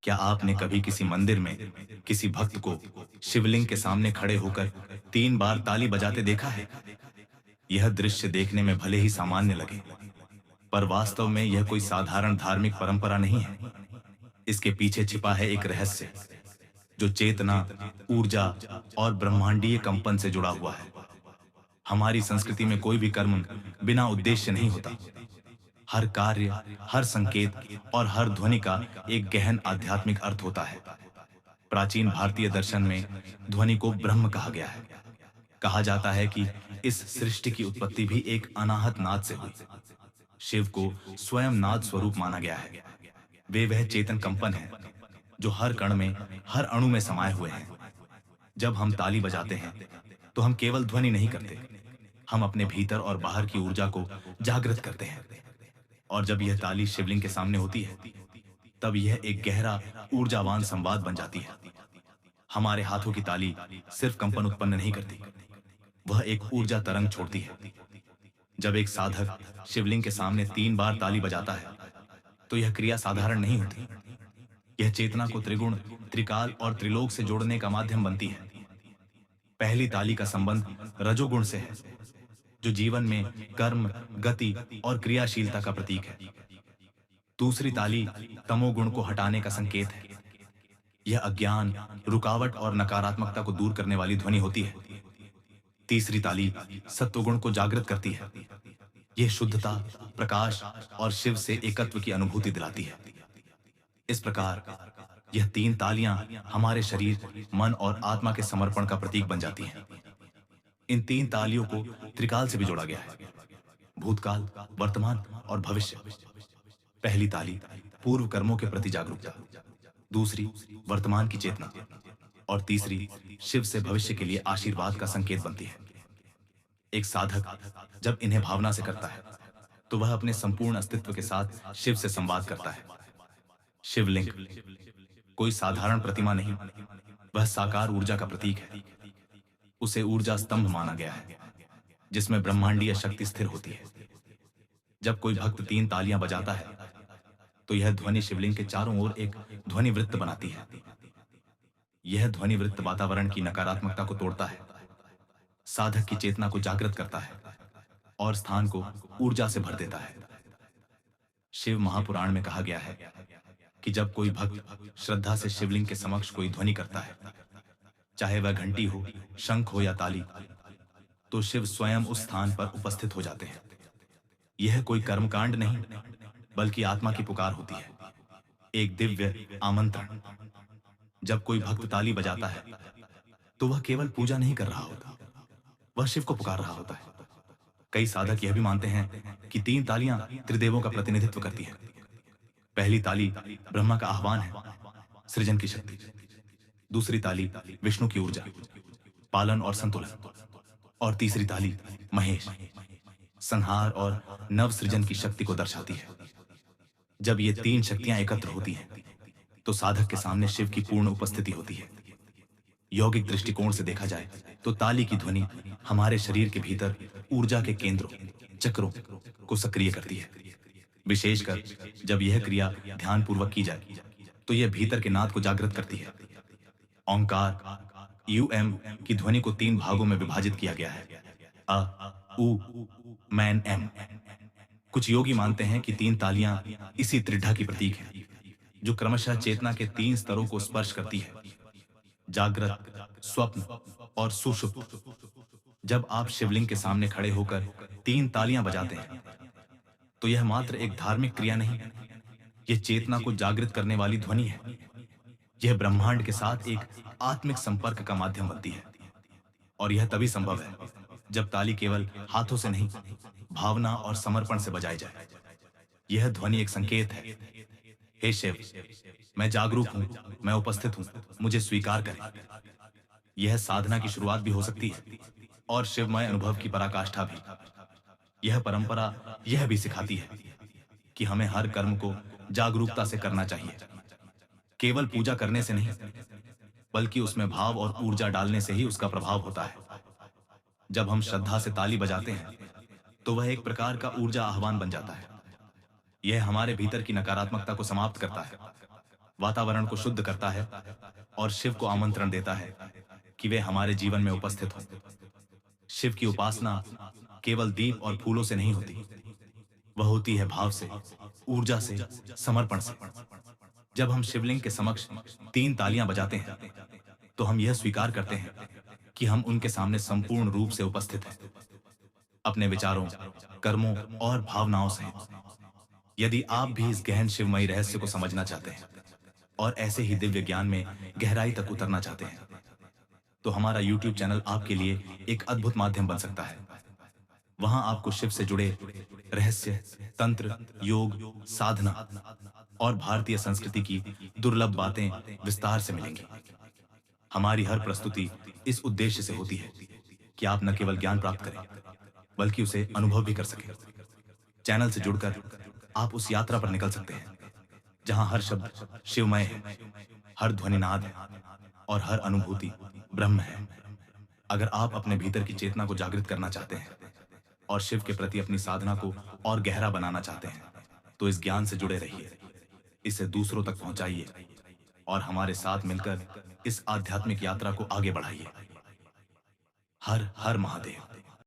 क्या आपने कभी किसी मंदिर में किसी भक्त को शिवलिंग के सामने खड़े होकर 3 बार ताली बजाते देखा है? यह दृश्य देखने में भले ही सामान्य लगे, पर वास्तव में यह कोई साधारण धार्मिक परंपरा नहीं है। इसके पीछे छिपा है एक रहस्य जो चेतना, ऊर्जा और ब्रह्मांडीय कंपन से जुड़ा हुआ है। हमारी संस्कृति में कोई भी कर्म बिना उद्देश्य नहीं होता। हर कार्य, हर संकेत और हर ध्वनि का एक गहन आध्यात्मिक अर्थ होता है। प्राचीन भारतीय दर्शन में ध्वनि को ब्रह्म कहा गया है। कहा जाता है कि इस सृष्टि की उत्पत्ति भी एक अनाहत नाद से हुई। शिव को स्वयं नाद स्वरूप माना गया है। वे वह चेतन कंपन है जो हर कण में, हर अणु में समाये हुए हैं। जब हम ताली बजाते हैं तो हम केवल ध्वनि नहीं करते, हम अपने भीतर और बाहर की ऊर्जा को जागृत करते हैं। और जब यह ताली शिवलिंग के सामने होती है, तब यह एक गहरा ऊर्जावान संवाद बन जाती है। हमारे हाथों की ताली सिर्फ कंपन उत्पन्न नहीं करती, वह एक ऊर्जा तरंग छोड़ती है। जब एक साधक शिवलिंग के सामने 3 बार ताली बजाता है, तो यह क्रिया साधारण नहीं होती। यह चेतना को त्रिगुण, त्रिकाल और त्रिलोक से जोड़ने का माध्यम बनती है। पहली ताली का संबंध रजोगुण से है, जो जीवन में कर्म, गति और क्रियाशीलता का प्रतीक है। दूसरी ताली तमोगुण को हटाने का संकेत है। यह अज्ञान, रुकावट और नकारात्मकता को दूर करने वाली ध्वनि होती है। तीसरी ताली सत्वगुण को जागृत करती है। यह शुद्धता, प्रकाश और शिव से एकत्व की अनुभूति दिलाती है। इस प्रकार यह 3 तालियां हमारे शरीर, मन और आत्मा के समर्पण का प्रतीक बन जाती हैं। इन 3 तालियों को त्रिकाल से भी जोड़ा गया है, भूतकाल, वर्तमान और भविष्य। पहली ताली पूर्व कर्मों के प्रति जागरूकता, दूसरी वर्तमान की चेतना और तीसरी शिव से भविष्य के लिए आशीर्वाद का संकेत बनती है। एक साधक जब इन्हें भावना से करता है, तो वह अपने संपूर्ण अस्तित्व के साथ शिव से संवाद करता है। शिवलिंग कोई साधारण प्रतिमा नहीं, वह साकार ऊर्जा का प्रतीक है। उसे ऊर्जा स्तंभ माना गया है, जिसमें ब्रह्मांडीय शक्ति स्थिर होती है। जब कोई भक्त 3 तालियां बजाता है, तो यह ध्वनि शिवलिंग के चारों ओर एक ध्वनि वृत्त बनाती है। यह ध्वनि वृत्त वातावरण की नकारात्मकता को तोड़ता है, साधक की चेतना को जागृत करता है और स्थान को ऊर्जा से भर देता है। शिव महापुराण में कहा गया है कि जब कोई भक्त श्रद्धा से शिवलिंग के समक्ष कोई ध्वनि करता है, चाहे वह घंटी हो, शंख हो या ताली, तो शिव स्वयं उस स्थान पर उपस्थित हो जाते हैं। यह कोई कर्मकांड नहीं, बल्कि आत्मा की पुकार होती है, एक दिव्य आमंत्रण। जब कोई भक्त ताली बजाता है, तो वह केवल पूजा नहीं कर रहा होता, वह शिव को पुकार रहा होता है। कई साधक यह भी मानते हैं कि 3 तालियां त्रिदेवों का प्रतिनिधित्व करती हैं। पहली ताली ब्रह्मा का आह्वान है, सृजन की शक्ति। दूसरी ताली विष्णु की ऊर्जा, पालन और संतुलन। और तीसरी ताली महेश, संहार और नव सृजन की शक्ति को दर्शाती है। जब ये 3 शक्तियां एकत्र होती हैं, तो साधक के सामने शिव की पूर्ण उपस्थिति होती है। यौगिक दृष्टिकोण से देखा जाए तो ताली की ध्वनि हमारे शरीर के भीतर ऊर्जा के केंद्रों, चक्रों को सक्रिय करती है। विशेषकर जब यह क्रिया ध्यानपूर्वक की जाए, तो यह भीतर के नाद को जागृत करती है। ओंकार UM की ध्वनि को 3 भागों में विभाजित किया गया है, अ, उ, मैन, एम। कुछ योगी मानते हैं कि 3 तालियां इसी त्रिधा की प्रतीक है, जो क्रमशः चेतना के 3 स्तरों को स्पर्श करती है, जागृत, स्वप्न और सुषुप्त। जब आप शिवलिंग के सामने खड़े होकर 3 तालियां बजाते हैं, तो यह मात्र एक धार्मिक क्रिया नहीं, यह चेतना को जागृत करने वाली ध्वनि है। यह ब्रह्मांड के साथ एक आत्मिक संपर्क का माध्यम बनती है। और यह तभी संभव है जब ताली केवल हाथों से नहीं, भावना और समर्पण से बजाई जाए। यह ध्वनि एक संकेत है, हे शिव, मैं जागरूक हूं, मैं उपस्थित हूं, मुझे स्वीकार करें। यह साधना की शुरुआत भी हो सकती है और शिवमय अनुभव की पराकाष्ठा भी। यह परंपरा यह भी सिखाती है कि हमें हर कर्म को जागरूकता से करना चाहिए, केवल पूजा करने से नहीं, बल्कि उसमें भाव और ऊर्जा डालने से ही उसका प्रभाव होता है। जब हम श्रद्धा से ताली बजाते हैं, तो वह एक प्रकार का ऊर्जा आह्वान बन जाता है। यह हमारे भीतर की नकारात्मकता को समाप्त करता है, वातावरण को शुद्ध करता है और शिव को आमंत्रण देता है कि वे हमारे जीवन में उपस्थित हों। शिव की उपासना केवल दीप और फूलों से नहीं होती, वह होती है भाव से, ऊर्जा से, समर्पण से। जब हम शिवलिंग के समक्ष 3 तालियां बजाते हैं, तो हम यह स्वीकार करते हैं कि हम उनके सामने संपूर्ण रूप से उपस्थित हैं, अपने विचारों, कर्मों और भावनाओं से। यदि आप भी इस गहन शिवमयी रहस्य को समझना चाहते हैं और ऐसे ही दिव्य ज्ञान में गहराई तक उतरना चाहते हैं, तो हमारा YouTube चैनल आपके लिए एक अद्भुत माध्यम बन सकता है। वहां आपको शिव से जुड़े रहस्य, तंत्र, योग, साधना और भारतीय संस्कृति की दुर्लभ बातें विस्तार से मिलेंगी। हमारी हर प्रस्तुति इस उद्देश्य से होती है कि आप न केवल ज्ञान प्राप्त करें, बल्कि उसे अनुभव भी कर सकें। चैनल से जुड़कर आप उस यात्रा पर निकल सकते हैं जहां हर शब्द शिवमय है, हर ध्वनिनाद है और हर अनुभूति ब्रह्म है। अगर आप अपने भीतर की चेतना को जागृत करना चाहते हैं और शिव के प्रति अपनी साधना को और गहरा बनाना चाहते हैं, तो इस ज्ञान से जुड़े रहिए, इसे दूसरों तक पहुंचाइए और हमारे साथ मिलकर इस आध्यात्मिक यात्रा को आगे बढ़ाइए। हर हर महादेव।